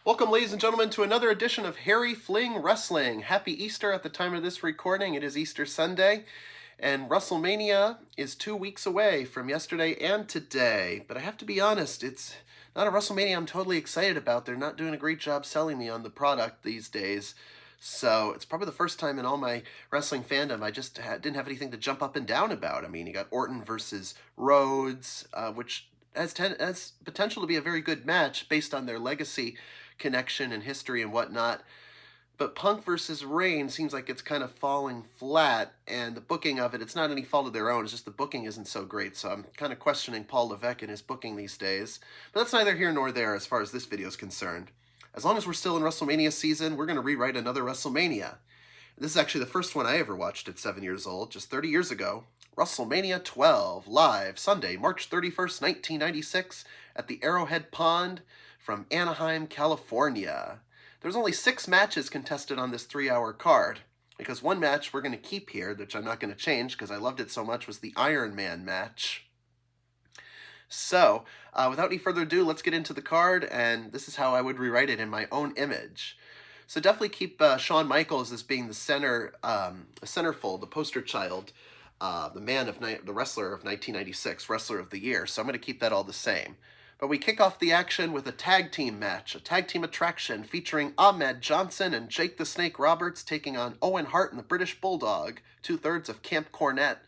Welcome, ladies and gentlemen, to another edition of Harry Fling Wrestling. Happy Easter at the time of this recording. It is Easter Sunday, and Wrestlemania is 2 weeks away from yesterday and today. But I have to be honest, it's not a Wrestlemania I'm totally excited about. They're not doing a great job selling me on the product these days. So it's probably the first time in all my wrestling fandom I just didn't have anything to jump up and down about. I mean, you got Orton versus Rhodes, which has potential to be a very good match based on their legacy, connection, and history and whatnot. But Punk versus Reigns seems like it's kind of falling flat, and the booking of it's not any fault of their own. It's just the booking isn't so great. So I'm kind of questioning Paul Levesque and his booking these days. But that's neither here nor there as far as this video is concerned. As long as we're still in WrestleMania season, we're going to rewrite another WrestleMania. This is actually the first one I ever watched at 7 years old, just 30 years ago. WrestleMania 12, live, Sunday, March 31st, 1996, at the Arrowhead Pond from Anaheim, California. There's only 6 matches contested on this 3-hour card, because one match we're going to keep here, which I'm not going to change because I loved it so much, was the Iron Man match. So, without any further ado, let's get into the card, and this is how I would rewrite it in my own image. So definitely keep Shawn Michaels as being the centerfold, the poster child, the wrestler of 1996, wrestler of the year. So I'm going to keep that all the same. But we kick off the action with a tag team match, a tag team attraction featuring Ahmed Johnson and Jake the Snake Roberts taking on Owen Hart and the British Bulldog, 2/3 of Camp Cornette.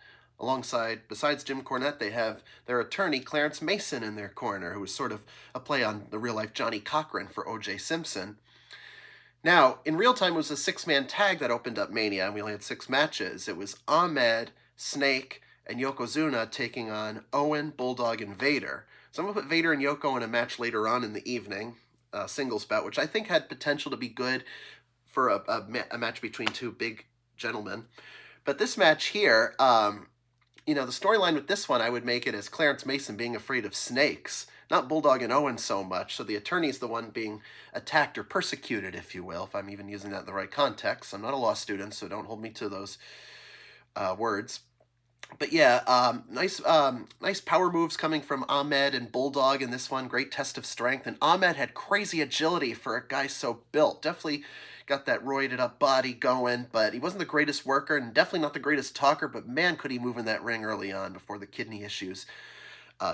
Besides Jim Cornette, they have their attorney Clarence Mason in their corner, who was sort of a play on the real-life Johnny Cochran for O.J. Simpson. Now, in real time, it was a 6-man tag that opened up Mania, and we only had 6 matches. It was Ahmed, Snake, and Yokozuna taking on Owen, Bulldog, and Vader. So I'm going to put Vader and Yoko in a match later on in the evening, singles bout, which I think had potential to be good for a match between 2 big gentlemen. But this match here, the storyline with this one, I would make it as Clarence Mason being afraid of snakes, not Bulldog and Owen so much. So the attorney's the one being attacked or persecuted, if you will, if I'm even using that in the right context. I'm not a law student, so don't hold me to those words. But yeah, nice power moves coming from Ahmed and Bulldog in this one. Great test of strength. And Ahmed had crazy agility for a guy so built. Definitely got that roided up body going, but he wasn't the greatest worker and definitely not the greatest talker, but man, could he move in that ring early on before the kidney issues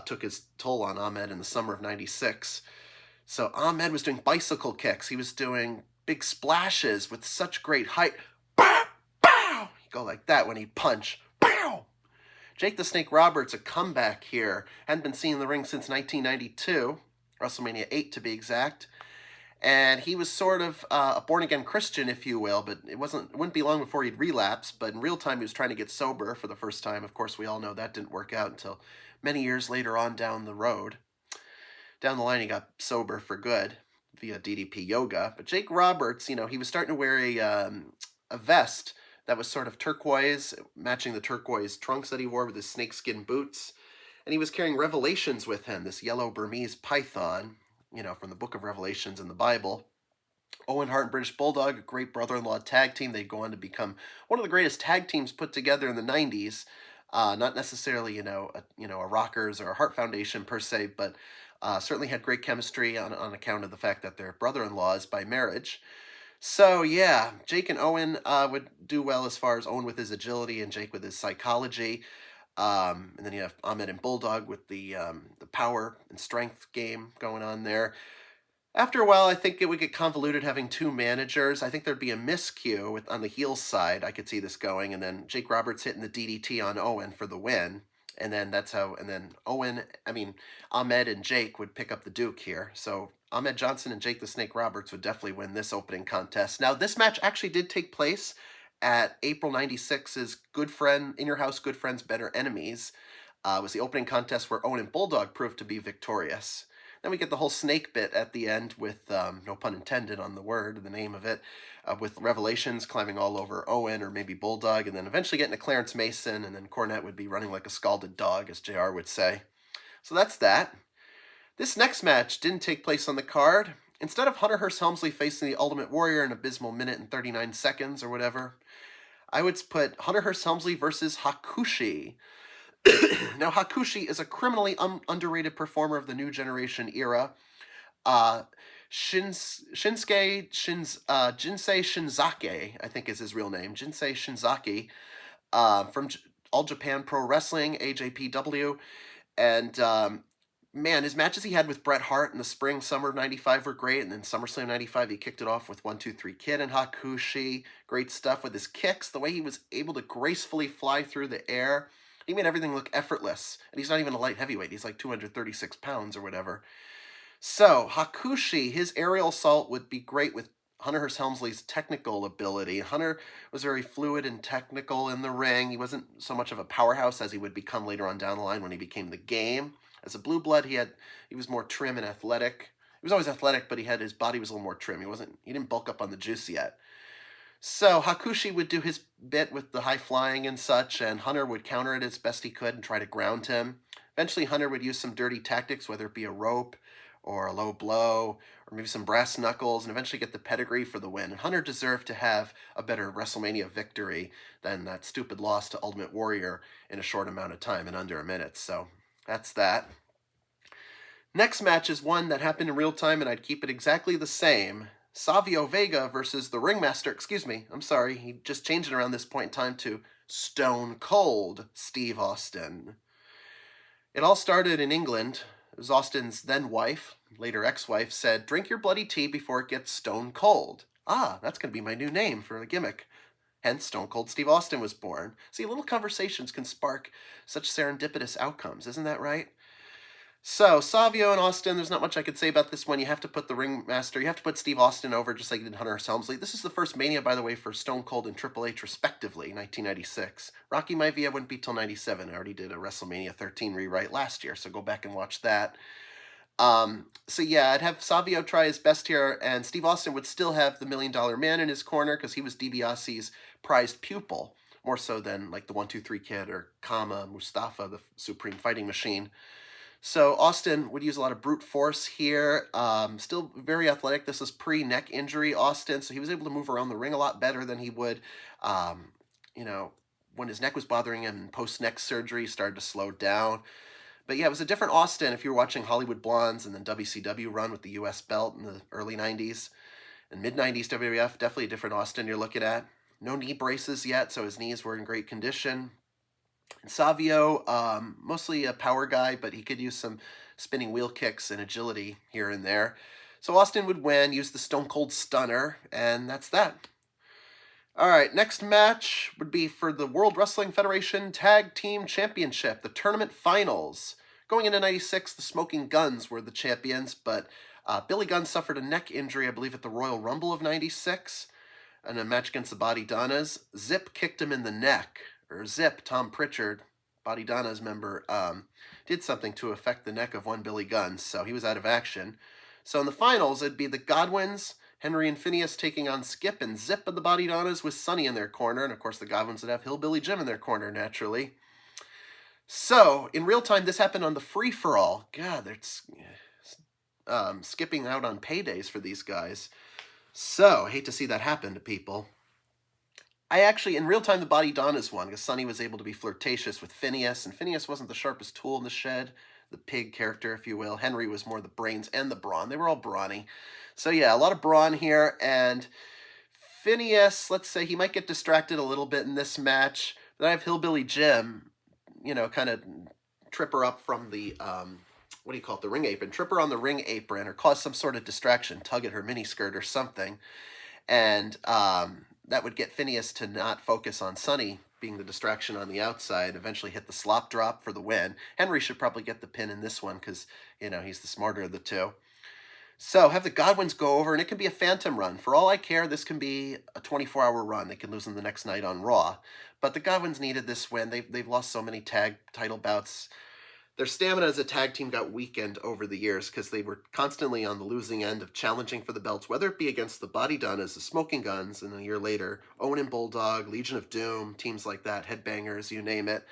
took his toll on Ahmed in the summer of 96. So Ahmed was doing bicycle kicks. He was doing big splashes with such great height. Bow! Bow! He'd go like that when he'd punch. Bow! Jake the Snake Roberts, a comeback here. Hadn't been seen in the ring since 1992, WrestleMania 8 to be exact. And he was sort of a born-again Christian, if you will, but it wouldn't be long before he'd relapse. But in real time, he was trying to get sober for the first time. Of course, we all know that didn't work out until many years later on down the road. Down the line, he got sober for good via DDP yoga. But Jake Roberts, he was starting to wear a vest that was sort of turquoise, matching the turquoise trunks that he wore with his snakeskin boots. And he was carrying Revelations with him, this yellow Burmese python, from the book of Revelations in the Bible. Owen Hart and British Bulldog, a great brother-in-law tag team. They'd go on to become one of the greatest tag teams put together in the 90s. Not necessarily, a Rockers or a Hart Foundation per se, but certainly had great chemistry on account of the fact that they're brother-in-laws by marriage. So yeah, Jake and Owen would do well as far as Owen with his agility and Jake with his psychology. And then you have Ahmed and Bulldog with the power and strength game going on there. After a while, I think it would get convoluted having 2 managers. I think there'd be a miscue on the heel side. I could see this going, and then Jake Roberts hitting the DDT on Owen for the win. And then Ahmed and Jake would pick up the Duke here. So Ahmed Johnson and Jake the Snake Roberts would definitely win this opening contest. Now, this match actually did take place at April 96's Good Friend, In Your House, Good Friends, Better Enemies. Was the opening contest where Owen and Bulldog proved to be victorious. Then we get the whole snake bit at the end with, no pun intended on the word, the name of it, with Revelations climbing all over Owen or maybe Bulldog, and then eventually getting to Clarence Mason, and then Cornette would be running like a scalded dog, as JR would say. So that's that. This next match didn't take place on the card. Instead of Hunter Hearst Helmsley facing the Ultimate Warrior in an abysmal minute and 39 seconds or whatever, I would put Hunter Hearst Helmsley versus Hakushi. Now, Hakushi is a criminally underrated performer of the New Generation era. Jinsei Shinzake, I think is his real name, Jinsei Shinzaki, from All Japan Pro Wrestling, AJPW. And man, his matches he had with Bret Hart in the spring, summer of '95 were great. And then SummerSlam '95, he kicked it off with 1-2-3 Kid and Hakushi. Great stuff with his kicks, the way he was able to gracefully fly through the air. He made everything look effortless. And he's not even a light heavyweight. He's like 236 pounds or whatever. So, Hakushi, his aerial assault would be great with Hunter Hearst Helmsley's technical ability. Hunter was very fluid and technical in the ring. He wasn't so much of a powerhouse as he would become later on down the line when he became the Game. As a blue blood, he was more trim and athletic. He was always athletic, but his body was a little more trim. He didn't bulk up on the juice yet. So Hakushi would do his bit with the high flying and such, and Hunter would counter it as best he could and try to ground him. Eventually, Hunter would use some dirty tactics, whether it be a rope or a low blow, or maybe some brass knuckles, and eventually get the pedigree for the win. And Hunter deserved to have a better WrestleMania victory than that stupid loss to Ultimate Warrior in a short amount of time, in under a minute. So that's that. Next match is one that happened in real time, and I'd keep it exactly the same. Savio Vega versus the Ringmaster. Excuse me, I'm sorry. He just changed it around this point in time to Stone Cold Steve Austin. It all started in England. It was Austin's then wife, later ex-wife, said, "Drink your bloody tea before it gets stone cold." Ah, that's going to be my new name for a gimmick. Hence, Stone Cold Steve Austin was born. See, little conversations can spark such serendipitous outcomes, isn't that right? So, Savio and Austin, there's not much I could say about this one. You have to put the Ringmaster, you have to put Steve Austin over just like you did Hunter S. Helmsley. This is the first Mania, by the way, for Stone Cold and Triple H, respectively, 1996. Rocky Maivia wouldn't be till 97. I already did a WrestleMania 13 rewrite last year, so go back and watch that. So yeah, I'd have Savio try his best here, and Steve Austin would still have the $1 Million Man in his corner because he was DiBiase's prized pupil, more so than like the 1-2-3 Kid or Kama Mustafa, the Supreme Fighting Machine. So Austin would use a lot of brute force here. Still very athletic. This is pre-neck injury Austin, so he was able to move around the ring a lot better than he would, when his neck was bothering him. Post-neck surgery, started to slow down. But yeah, it was a different Austin if you were watching Hollywood Blondes and then WCW run with the U.S. belt in the early 90s. And mid-90s WWF, definitely a different Austin you're looking at. No knee braces yet, so his knees were in great condition. Savio, mostly a power guy, but he could use some spinning wheel kicks and agility here and there. So Austin would win, use the Stone Cold Stunner, and that's that. All right, next match would be for the World Wrestling Federation Tag Team Championship, the tournament finals. Going into 96, the Smoking Guns were the champions, but Billy Gunn suffered a neck injury, I believe, at the Royal Rumble of 96, in a match against the Body Donnas. Zip kicked him in the neck. Or Zip, Tom Pritchard, Body Donna's member, did something to affect the neck of one Billy Gunn, so he was out of action. So in the finals, it'd be the Godwins, Henry and Phineas taking on Skip and Zip of the Body Donnas with Sonny in their corner, and of course the Godwins would have Hillbilly Jim in their corner, naturally. So, in real time, this happened on the free-for-all. God, they're skipping out on paydays for these guys. So, I hate to see that happen to people. I actually, in real time, the Body Donnas won because Sonny was able to be flirtatious with Phineas, and Phineas wasn't the sharpest tool in the shed, the pig character, if you will. Henry was more the brains and the brawn. They were all brawny. So yeah, a lot of brawn here, and Phineas, let's say he might get distracted a little bit in this match. Then I have Hillbilly Jim, kind of trip her up from the, the ring apron. Trip her on the ring apron or cause some sort of distraction, tug at her miniskirt or something. And that would get Phineas to not focus on Sonny being the distraction on the outside, eventually hit the slop drop for the win. Henry should probably get the pin in this one because, he's the smarter of the two. So have the Godwins go over, and it can be a phantom run. For all I care, this can be a 24-hour run. They can lose them the next night on Raw. But the Godwins needed this win. They've lost so many tag title bouts. Their stamina as a tag team got weakened over the years because they were constantly on the losing end of challenging for the belts, whether it be against the Body Donnas, the Smoking Guns, and a year later, Owen and Bulldog, Legion of Doom, teams like that, Headbangers, you name it.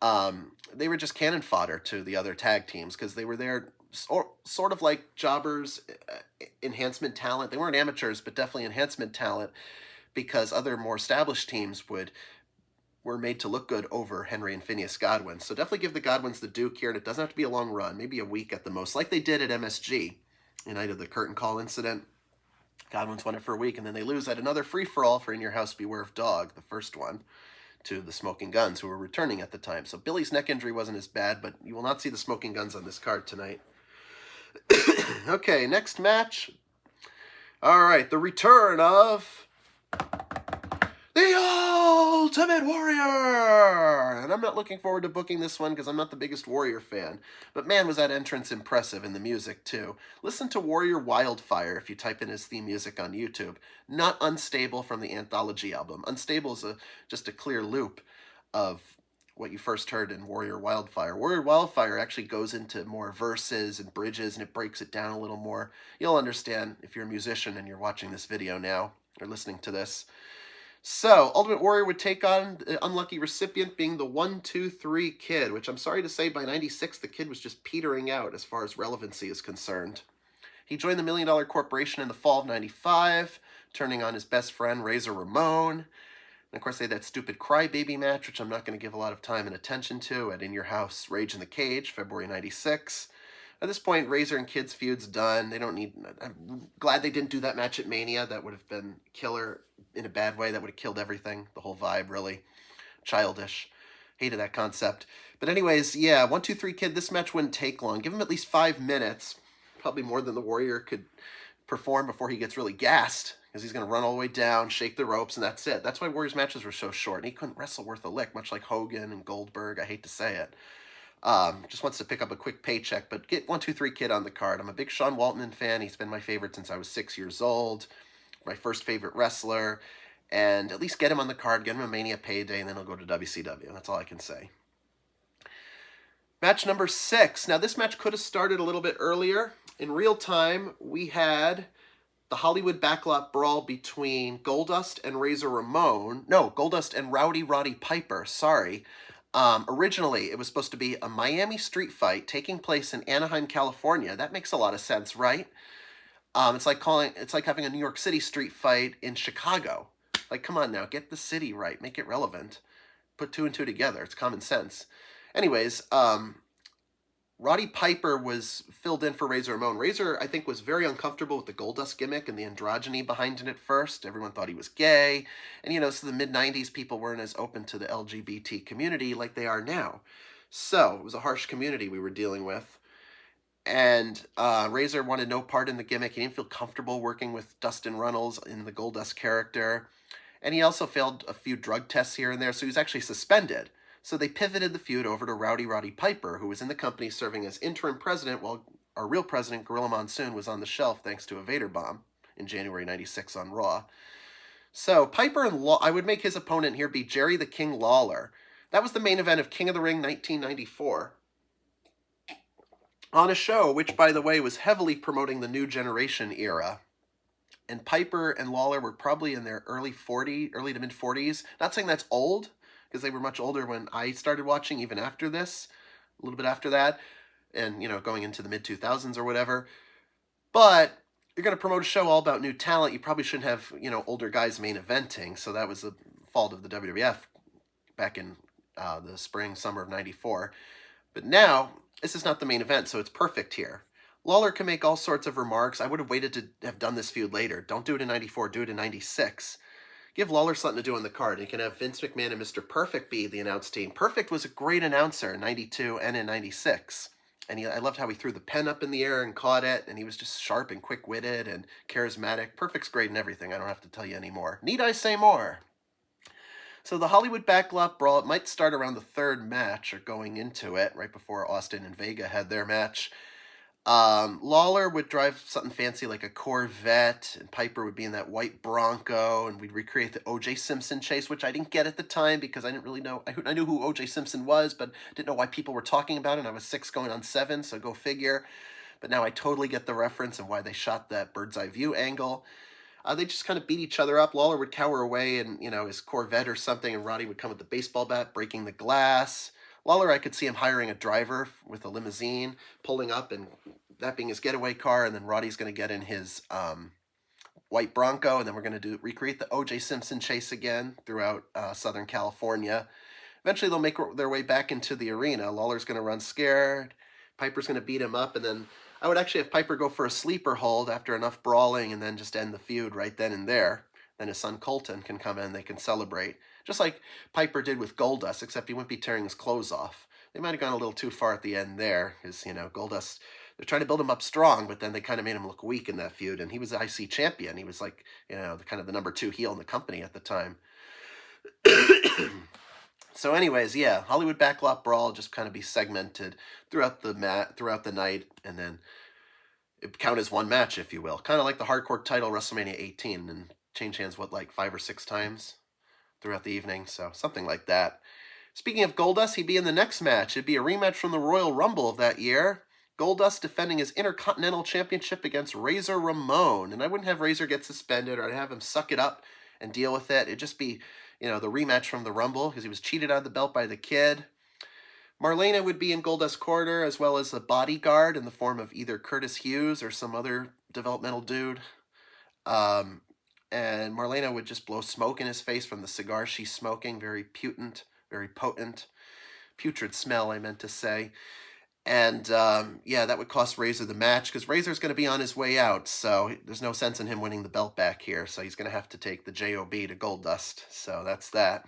They were just cannon fodder to the other tag teams because they were there sort of like jobbers, enhancement talent. They weren't amateurs, but definitely enhancement talent because other more established teams were made to look good over Henry and Phineas Godwin. So definitely give the Godwins the Duke here, and it doesn't have to be a long run, maybe a week at the most, like they did at MSG. the night of the curtain call incident. Godwin's won it for a week, and then they lose at another free-for-all for In Your House Beware of Dog, the first one, to the Smoking Guns, who were returning at the time. So Billy's neck injury wasn't as bad, but you will not see the Smoking Guns on this card tonight. Okay, next match. All right, the return of the Ultimate Warrior! And I'm not looking forward to booking this one because I'm not the biggest Warrior fan. But man, was that entrance impressive, and the music too. Listen to Warrior Wildfire if you type in his theme music on YouTube. Not Unstable from the Anthology album. Unstable is just a clear loop of what you first heard in Warrior Wildfire. Warrior Wildfire actually goes into more verses and bridges, and it breaks it down a little more. You'll understand if you're a musician and you're watching this video now, or listening to this. So, Ultimate Warrior would take on the unlucky recipient being the 1-2-3 Kid, which I'm sorry to say, by 96, the Kid was just petering out as far as relevancy is concerned. He joined the $1 Million Corporation in the fall of 95, turning on his best friend, Razor Ramon. And of course, they had that stupid Crybaby match, which I'm not going to give a lot of time and attention to, at In Your House, Rage in the Cage, February 96. At this point, Razor and Kid's feud's done. They don't need... I'm glad they didn't do that match at Mania. That would have been killer in a bad way. That would have killed everything. The whole vibe, really. Childish. Hated that concept. But anyways, yeah, 1-2-3 Kid, this match wouldn't take long. Give him at least 5 minutes. Probably more than the Warrior could perform before he gets really gassed. Because he's going to run all the way down, shake the ropes, and that's it. That's why Warrior's matches were so short. And he couldn't wrestle worth a lick, much like Hogan and Goldberg. I hate to say it. Just wants to pick up a quick paycheck, but get 1-2-3 Kid on the card. I'm a big Sean Waltman fan. He's been my favorite since I was 6 years old. My first favorite wrestler. And at least get him on the card, get him a Mania payday, and then he'll go to WCW. That's all I can say. Match number 6. Now, this match could have started a little bit earlier. In real time, we had the Hollywood Backlot Brawl between Goldust and Razor Ramon. No, Goldust and Roddy Piper, sorry. Originally, it was supposed to be a Miami street fight taking place in Anaheim, California. That makes a lot of sense, right? It's like having a New York City street fight in Chicago. Like, come on now, get the city right, make it relevant. Put 2 and 2 together. It's common sense. Anyways, Roddy Piper was filled in for Razor Ramon. Razor, I think, was very uncomfortable with the Goldust gimmick and the androgyny behind it at first. Everyone thought he was gay. And, so the mid-90s, people weren't as open to the LGBT community like they are now. So, it was a harsh community we were dealing with. And Razor wanted no part in the gimmick. He didn't feel comfortable working with Dustin Runnels in the Goldust character. And he also failed a few drug tests here and there, so he was actually suspended. So they pivoted the feud over to Roddy Piper, who was in the company serving as interim president while our real president, Gorilla Monsoon, was on the shelf thanks to a Vader bomb in January 96 on Raw. So Piper and I would make his opponent here be Jerry the King Lawler. That was the main event of King of the Ring 1994. On a show which, by the way, was heavily promoting the New Generation era. And Piper and Lawler were probably in their early to mid-40s. Not saying that's old, because they were much older when I started watching, even after this, a little bit after that, and, going into the mid-2000s or whatever. But you're going to promote a show all about new talent. You probably shouldn't have, older guys main eventing, so that was the fault of the WWF back in the spring, summer of 94. But now, this is not the main event, so it's perfect here. Lawler can make all sorts of remarks. I would have waited to have done this feud later. Don't do it in 94, do it in 96. Give Lawler something to do on the card. You can have Vince McMahon and Mr. Perfect be the announce team. Perfect was a great announcer in 92 and in 96. And I loved how he threw the pen up in the air and caught it, and he was just sharp and quick-witted and charismatic. Perfect's great in everything. I don't have to tell you anymore. Need I say more? So the Hollywood Backlot Brawl, it might start around the 3rd match or going into it, right before Austin and Vega had their match. Lawler would drive something fancy like a Corvette, and Piper would be in that white Bronco, and we'd recreate the O.J. Simpson chase, which I didn't get at the time because I didn't really know. I knew who O.J. Simpson was, but didn't know why people were talking about it, and I was 6 going on 7, so go figure. But now I totally get the reference and why they shot that bird's eye view angle. They just kind of beat each other up. Lawler would cower away in, his Corvette or something, and Roddy would come with the baseball bat, breaking the glass. Lawler, I could see him hiring a driver with a limousine, pulling up, and that being his getaway car, and then Roddy's going to get in his white Bronco, and then we're going to recreate the O.J. Simpson chase again throughout Southern California. Eventually, they'll make their way back into the arena. Lawler's going to run scared. Piper's going to beat him up, and then I would actually have Piper go for a sleeper hold after enough brawling and then just end the feud right then and there. Then his son Colton can come in, they can celebrate. Just like Piper did with Goldust, except he wouldn't be tearing his clothes off. They might have gone a little too far at the end there, because, Goldust, they're trying to build him up strong, but then they kind of made him look weak in that feud, and he was the IC champion. He was like, the kind of the number 2 heel in the company at the time. So anyways, yeah, Hollywood Backlot Brawl just kind of be segmented throughout the night, and then it count as one match, if you will. Kind of like the hardcore title Wrestlemania 18, and change hands, like 5 or 6 times throughout the evening, so something like that. Speaking of Goldust, he'd be in the next match. It'd be a rematch from the Royal Rumble of that year. Goldust defending his Intercontinental Championship against Razor Ramon. And I wouldn't have Razor get suspended, or I'd have him suck it up and deal with it. It'd just be, the rematch from the Rumble, because he was cheated out of the belt by the Kid. Marlena would be in Goldust's corner, as well as a bodyguard in the form of either Curtis Hughes or some other developmental dude. And Marlena would just blow smoke in his face from the cigar she's smoking. Very potent. Putrid smell, I meant to say. And, that would cost Razor the match, because Razor's going to be on his way out, so there's no sense in him winning the belt back here, so he's going to have to take the JOB to Goldust, so that's that.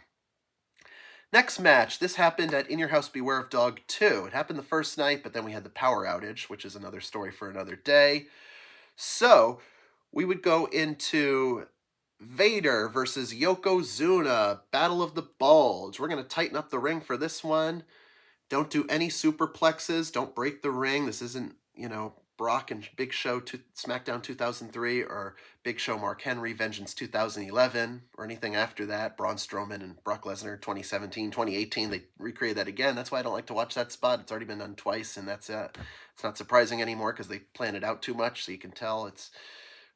Next match, this happened at In Your House Beware of Dog 2. It happened the first night, but then we had the power outage, which is another story for another day. So, we would go into Vader versus Yokozuna, Battle of the Bulge. We're going to tighten up the ring for this one. Don't do any superplexes. Don't break the ring. This isn't, Brock and Big Show SmackDown 2003 or Big Show Mark Henry Vengeance 2011 or anything after that. Braun Strowman and Brock Lesnar 2017, 2018. They recreated that again. That's why I don't like to watch that spot. It's already been done twice, and that's it. It's not surprising anymore because they plan it out too much, so you can tell it's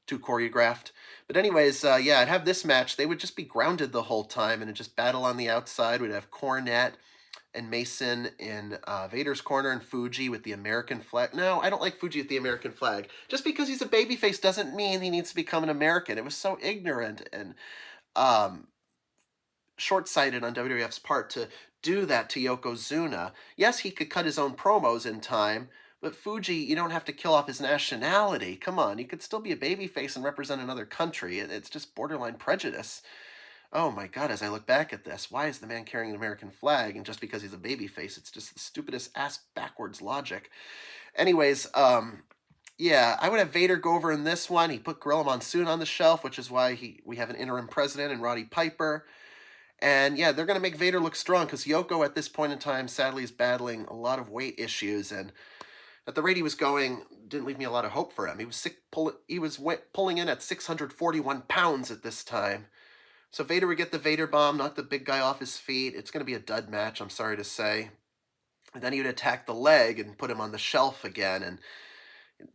too choreographed. But anyways, I'd have this match. They would just be grounded the whole time and just battle on the outside. We'd have Cornette and Mason in Vader's corner, and Fuji with the American flag. No, I don't like Fuji with the American flag. Just because he's a babyface doesn't mean he needs to become an American. It was so ignorant and short-sighted on WWF's part to do that to Yokozuna. Yes, he could cut his own promos in time, but Fuji, you don't have to kill off his nationality. Come on, you could still be a babyface and represent another country. It's just borderline prejudice. Oh my God, as I look back at this, why is the man carrying an American flag? And just because he's a babyface, it's just the stupidest ass backwards logic. Anyways, I would have Vader go over in this one. He put Gorilla Monsoon on the shelf, which is why we have an interim president in Roddy Piper. And they're going to make Vader look strong, because Yoko at this point in time, sadly, is battling a lot of weight issues. And at the rate he was going, didn't leave me a lot of hope for him. He was pulling in at 641 pounds at this time. So Vader would get the Vader bomb, knock the big guy off his feet. It's going to be a dud match, I'm sorry to say. And then he would attack the leg and put him on the shelf again. And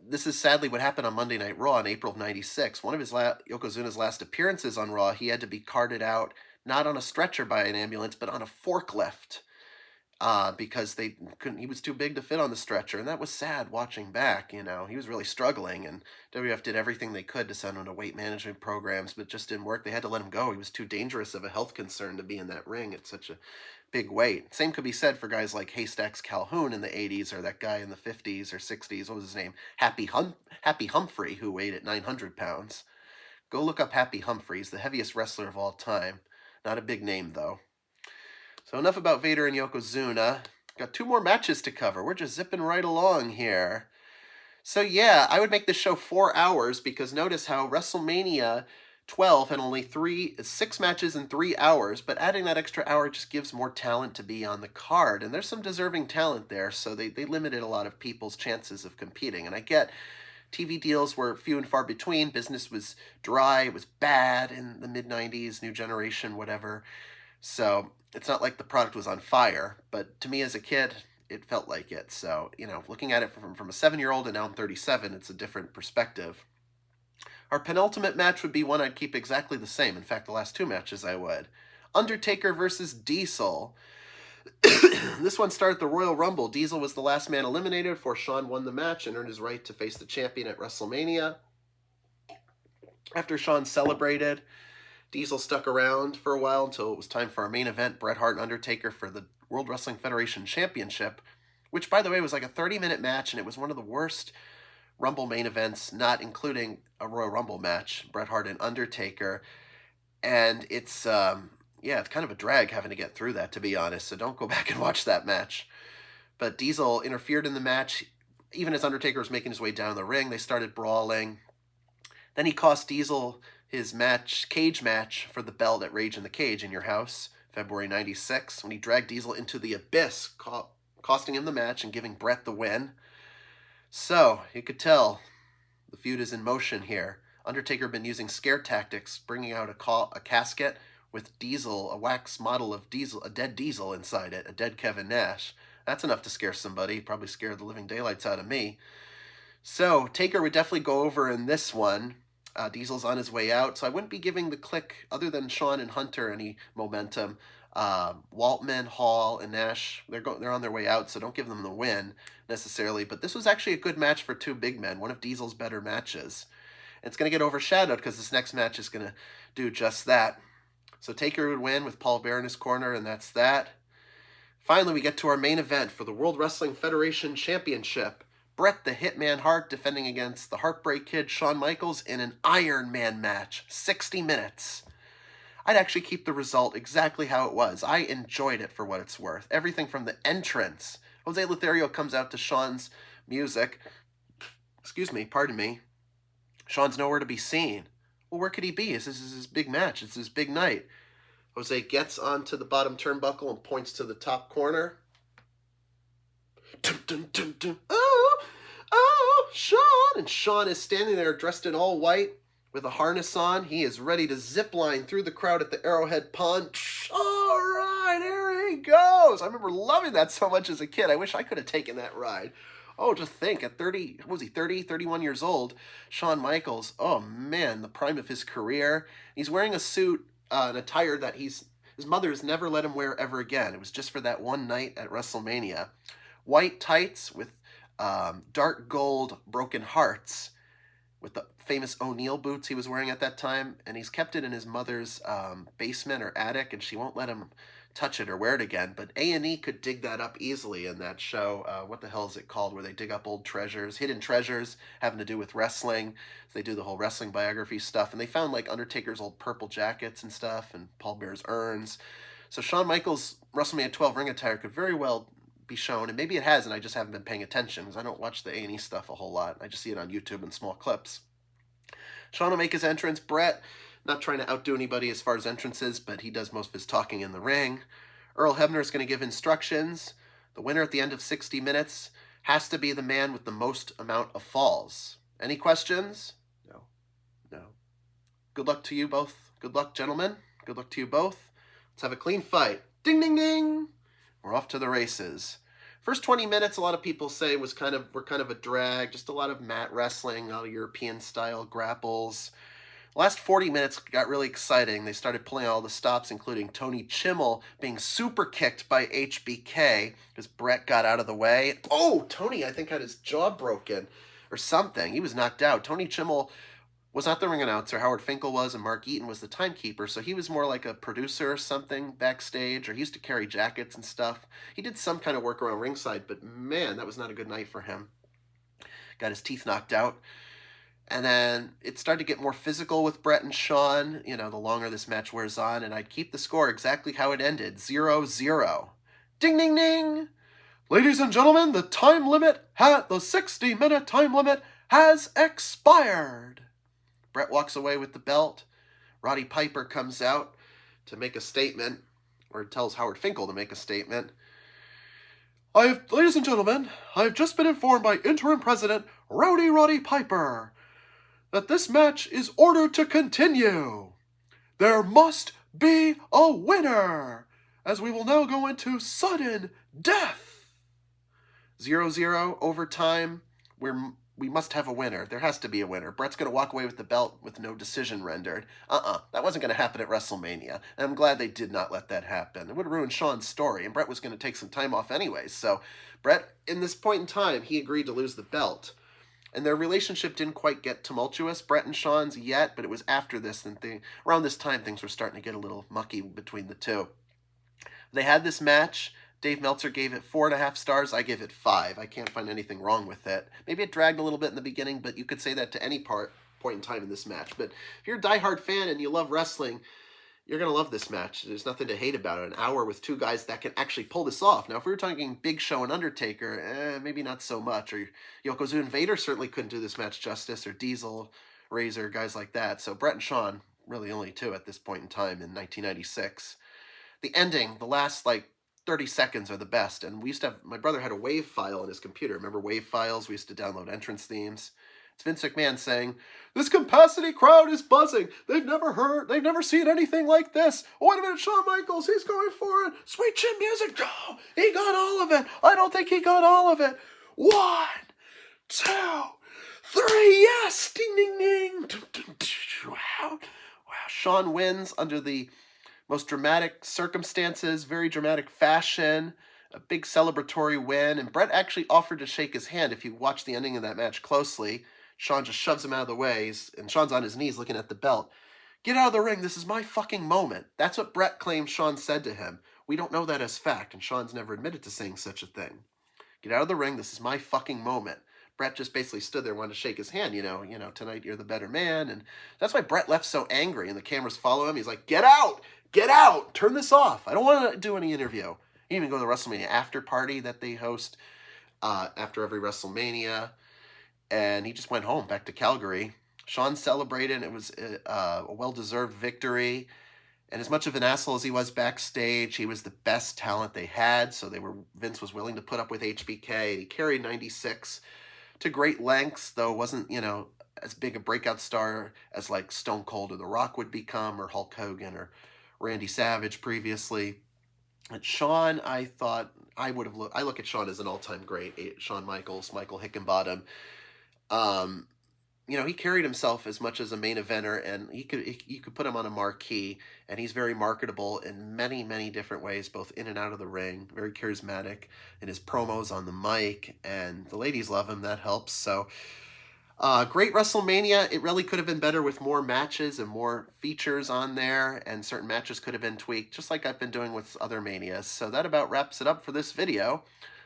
this is sadly what happened on Monday Night Raw in April of '96. One of Yokozuna's last appearances on Raw, he had to be carted out, not on a stretcher by an ambulance, but on a forklift. Because he was too big to fit on the stretcher, and that was sad watching back. He was really struggling, and WWF did everything they could to send him to weight management programs, but it just didn't work. They had to let him go. He was too dangerous of a health concern to be in that ring at such a big weight. Same could be said for guys like Haystacks Calhoun in the 80s, or that guy in the 50s or 60s. What was his name? Happy Humphrey, who weighed at 900 pounds. Go look up Happy Humphrey. He's the heaviest wrestler of all time. Not a big name, though. So enough about Vader and Yokozuna. Got 2 more matches to cover. We're just zipping right along here. So I would make this show 4 hours, because notice how WrestleMania 12 had only 6 matches in 3 hours, but adding that extra hour just gives more talent to be on the card. And there's some deserving talent there, so they limited a lot of people's chances of competing. And I get TV deals were few and far between. Business was dry. It was bad in the mid-90s, new generation, whatever. So it's not like the product was on fire, but to me as a kid, it felt like it. So, looking at it from a 7-year-old, and now I'm 37, it's a different perspective. Our penultimate match would be one I'd keep exactly the same. In fact, the last 2 matches I would. Undertaker versus Diesel. This one started the Royal Rumble. Diesel was the last man eliminated before Shawn won the match and earned his right to face the champion at WrestleMania. After Shawn celebrated, Diesel stuck around for a while until it was time for our main event, Bret Hart and Undertaker for the World Wrestling Federation Championship, which, by the way, was like a 30-minute match, and it was one of the worst Rumble main events, not including a Royal Rumble match, Bret Hart and Undertaker. And it's, yeah, it's kind of a drag having to get through that, to be honest. So don't go back and watch that match. But Diesel interfered in the match. Even as Undertaker was making his way down the ring, they started brawling. Then he cost Diesel his cage match for the belt at Rage in the Cage in your house, February 96, when he dragged Diesel into the abyss, costing him the match and giving Bret the win. So, you could tell the feud is in motion here. Undertaker had been using scare tactics, bringing out a casket with Diesel, a wax model of Diesel, a dead Diesel inside it, a dead Kevin Nash. That's enough to scare somebody, probably scare the living daylights out of me. So, Taker would definitely go over in this one. Diesel's on his way out, so I wouldn't be giving the Clique, other than Shawn and Hunter, any momentum. Waltman, Hall, and Nash, they're on their way out, so don't give them the win necessarily. But this was actually a good match for two big men, one of Diesel's better matches. And it's going to get overshadowed because this next match is going to do just that. So Taker would win with Paul Bearer in his corner, and that's that. Finally, we get to our main event for the World Wrestling Federation Championship. Bret the Hitman Hart defending against the Heartbreak Kid Shawn Michaels in an Iron Man match, 60 minutes. I'd actually keep the result exactly how it was. I enjoyed it for what it's worth. Everything from the entrance. Jose Lothario comes out to Shawn's music. Pardon me. Shawn's nowhere to be seen. Well, where could he be? This is his big match. It's his big night. Jose gets onto the bottom turnbuckle and points to the top corner. Dun, dun, dun, dun. Oh, Shawn! And Shawn is standing there dressed in all white with a harness on. He is ready to zip line through the crowd at the Arrowhead Pond. All right, here he goes. I remember loving that so much as a kid. I wish I could have taken that ride. Oh, just think, at 30, what was he, 30, 31 years old, Shawn Michaels, oh man, the prime of his career. He's wearing a suit, an attire that his mother has never let him wear ever again. It was just for that one night at WrestleMania. White tights with dark gold broken hearts with the famous O'Neill boots he was wearing at that time, and he's kept it in his mother's basement or attic, and she won't let him touch it or wear it again. But A&E could dig that up easily in that show. What the hell is it called, where they dig up old treasures, hidden treasures having to do with wrestling. So they do the whole wrestling biography stuff, and they found like Undertaker's old purple jackets and stuff, and Paul Bearer's urns. So Shawn Michaels' WrestleMania 12 ring attire could very well be shown, and maybe it has, and I just haven't been paying attention because I don't watch the A&E stuff a whole lot. I just see it on YouTube in small clips. Shawn will make his entrance. Bret, not trying to outdo anybody as far as entrances, but he does most of his talking in the ring. Earl Hebner is going to give instructions. The winner at the end of 60 minutes has to be the man with the most amount of falls. Any questions? No. Good luck to you both. Good luck, gentlemen. Good luck to you both. Let's have a clean fight. Ding, ding, ding. We're off to the races. First 20 minutes, a lot of people say were kind of a drag, just a lot of mat wrestling, a lot of European-style grapples. The last 40 minutes got really exciting. They started pulling all the stops, including Tony Chimmel being super kicked by HBK because Bret got out of the way. Oh, Tony, I think, had his jaw broken or something. He was knocked out. Tony Chimmel was not the ring announcer. Howard Finkel was, and Mark Eaton was the timekeeper, so he was more like a producer or something backstage, or he used to carry jackets and stuff. He did some kind of work around ringside, but man, that was not a good night for him. Got his teeth knocked out. And then it started to get more physical with Bret and Shawn, the longer this match wears on, and I'd keep the score exactly how it ended, 0-0. Ding, ding, ding! Ladies and gentlemen, the 60-minute time limit has expired. Bret walks away with the belt. Roddy Piper comes out to make a statement, or tells Howard Finkel to make a statement. Ladies and gentlemen, I have just been informed by interim president Roddy Piper that this match is ordered to continue. There must be a winner, as we will now go into sudden death. 0-0 overtime. We must have a winner. There has to be a winner. Bret's going to walk away with the belt with no decision rendered. That wasn't going to happen at WrestleMania. And I'm glad they did not let that happen. It would have ruined Shawn's story, and Bret was going to take some time off anyways. So Bret, in this point in time, he agreed to lose the belt. And their relationship didn't quite get tumultuous, Bret and Shawn's, yet, but it was after this, around this time, things were starting to get a little mucky between the two. They had this match. Dave Meltzer gave it 4.5 stars. I give it 5. I can't find anything wrong with it. Maybe it dragged a little bit in the beginning, but you could say that to any point in time in this match. But if you're a diehard fan and you love wrestling, you're going to love this match. There's nothing to hate about it. An hour with two guys that can actually pull this off. Now, if we were talking Big Show and Undertaker, maybe not so much. Or Yokozuna and Vader certainly couldn't do this match justice, or Diesel, Razor, guys like that. So Bret and Shawn, really only two at this point in time in 1996. The ending, the last 30 seconds are the best. And we used to have, my brother had a WAV file on his computer. Remember WAV files? We used to download entrance themes. It's Vince McMahon saying, "This capacity crowd is buzzing. They've never seen anything like this. Oh, wait a minute, Shawn Michaels, he's going for it. Sweet chin music. Oh, he got all of it. I don't think he got all of it. 1, 2, 3, yes, ding, ding, ding. Wow. Shawn wins under the most dramatic circumstances, very dramatic fashion, a big celebratory win, and Bret actually offered to shake his hand if you watch the ending of that match closely. Shawn just shoves him out of the way, and Shawn's on his knees looking at the belt. "Get out of the ring, this is my fucking moment." That's what Bret claims Shawn said to him. We don't know that as fact, and Shawn's never admitted to saying such a thing. "Get out of the ring, this is my fucking moment." Bret just basically stood there, wanted to shake his hand, tonight you're the better man, and that's why Bret left so angry, and the cameras follow him. He's like, "Get out, turn this off. I don't want to do any interview." He didn't even go to the WrestleMania after party that they host after every WrestleMania, and he just went home, back to Calgary. Shawn celebrated. It was a well-deserved victory, and as much of an asshole as he was backstage, he was the best talent they had, so Vince was willing to put up with HBK. He carried 96 to great lengths, though wasn't, as big a breakout star as Stone Cold or The Rock would become, or Hulk Hogan or Randy Savage previously. And Shawn, I thought I look at Shawn as an all-time great. Shawn Michaels, Michael Hickenbottom. He carried himself as much as a main eventer, and you could put him on a marquee, and he's very marketable in many, many different ways, both in and out of the ring. Very charismatic in his promos on the mic, and the ladies love him. That helps. So, great WrestleMania. It really could have been better with more matches and more features on there, and certain matches could have been tweaked, just like I've been doing with other Manias. So that about wraps it up for this video.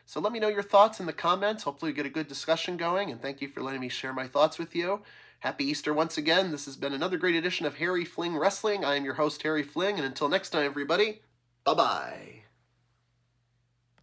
So let me know your thoughts in the comments. Hopefully we get a good discussion going, and thank you for letting me share my thoughts with you. Happy Easter once again. This has been another great edition of Harry Fling Wrestling. I am your host, Harry Fling, and until next time, everybody, bye-bye.